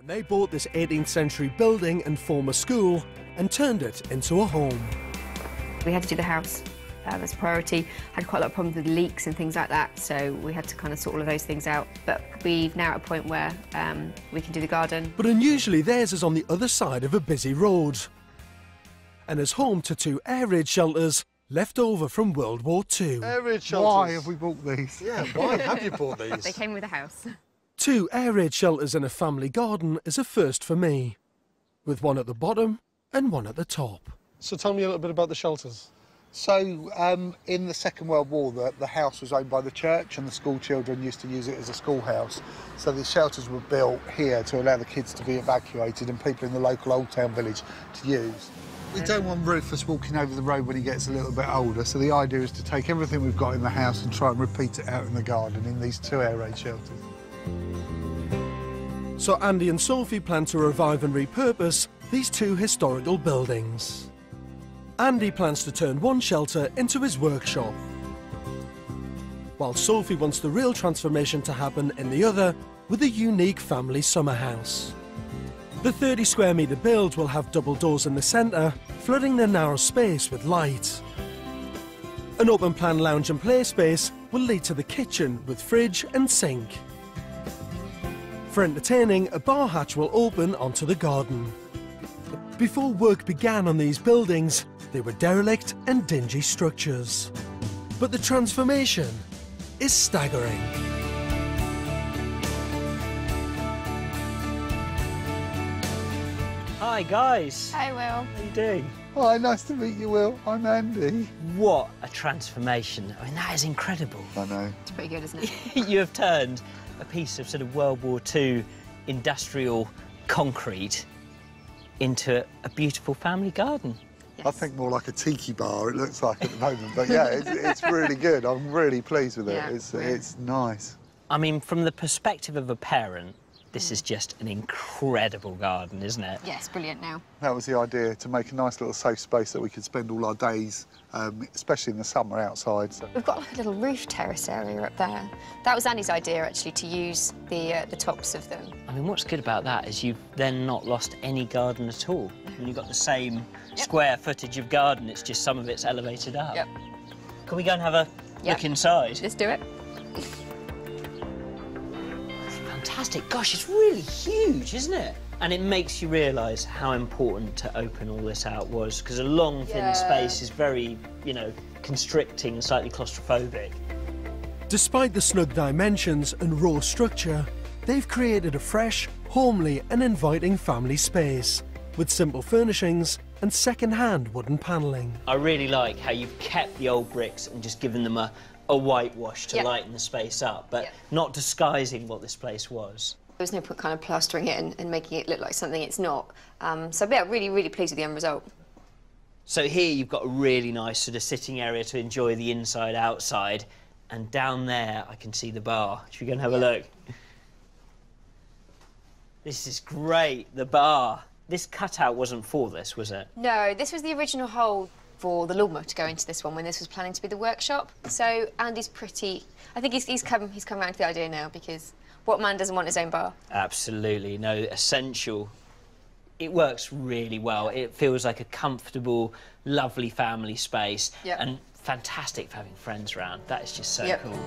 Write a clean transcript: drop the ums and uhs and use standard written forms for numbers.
They bought this 18th century building and former school and turned it into a home. We had to do the house as a priority. Had quite a lot of problems with leaks and things like that, so we had to kind of sort all of those things out. But we've now at a point where we can do the garden. But unusually theirs is on the other side of a busy road and is home to 2 air raid shelters left over from World War II. Air raid shelters. Why have we bought these? Yeah, why have you bought these? They came with the house. 2 air raid shelters in a family garden is a first for me, with one at the bottom and one at the top. So tell me a little bit about the shelters. So, in the Second World War, the house was owned by the church and the school children used to use it as a schoolhouse. So the shelters were built here to allow the kids to be evacuated and people in the local Old Town village to use. We don't want Rufus walking over the road when he gets a little bit older, so the idea is to take everything we've got in the house and try and repeat it out in the garden in these 2 air raid shelters. So Andy and Sophie plan to revive and repurpose these 2 historical buildings. Andy plans to turn one shelter into his workshop, while Sophie wants the real transformation to happen in the other with a unique family summer house. The 30 square metre build will have double doors in the centre, flooding the narrow space with light. An open plan lounge and play space will lead to the kitchen with fridge and sink. For entertaining, a bar hatch will open onto the garden. Before work began on these buildings, they were derelict and dingy structures. But the transformation is staggering. Hi guys. Hi, Will. How you doing? Hi, nice to meet you, Will. I'm Andy. What a transformation. I mean, that is incredible. I know. It's pretty good, isn't it? You have turned a piece of sort of World War II industrial concrete into a beautiful family garden. Yes. I think more like a tiki bar, it looks like at the moment. But yeah, it's really good. I'm really pleased with it. Yeah, It's nice. I mean, from the perspective of a parent, this is just an incredible garden, isn't it? Yes, brilliant now. That was the idea, to make a nice little safe space that we could spend all our days, especially in the summer, outside. So. We've got like a little roof terrace area up there. That was Andy's idea, actually, to use the tops of them. I mean, what's good about that is you've then not lost any garden at all. I mean, you've got the same square footage of garden, it's just some of it's elevated up. Yep. Can we go and have a look inside? Let's do it. Fantastic. Gosh, it's really huge, isn't it? And it makes you realise how important to open all this out was, because a long, thin space is very, you know, constricting and slightly claustrophobic. Despite the snug dimensions and raw structure, they've created a fresh, homely and inviting family space, with simple furnishings and second-hand wooden panelling. I really like how you've kept the old bricks and just given them a whitewash to lighten the space up, but not disguising what this place was. There was no point kind of plastering it and making it look like something it's not. So yeah, really, really pleased with the end result. So here you've got a really nice sort of sitting area to enjoy the inside, outside, and down there I can see the bar. Should we go and have a look? This is great, the bar. This cutout wasn't for this, was it? No, this was the original hole for the lawnmower to go into this one when this was planning to be the workshop. So Andy's pretty... I think he's come around to the idea now, because what man doesn't want his own bar? Absolutely, no, essential. It works really well. It feels like a comfortable, lovely family space and fantastic for having friends around. That is just so cool.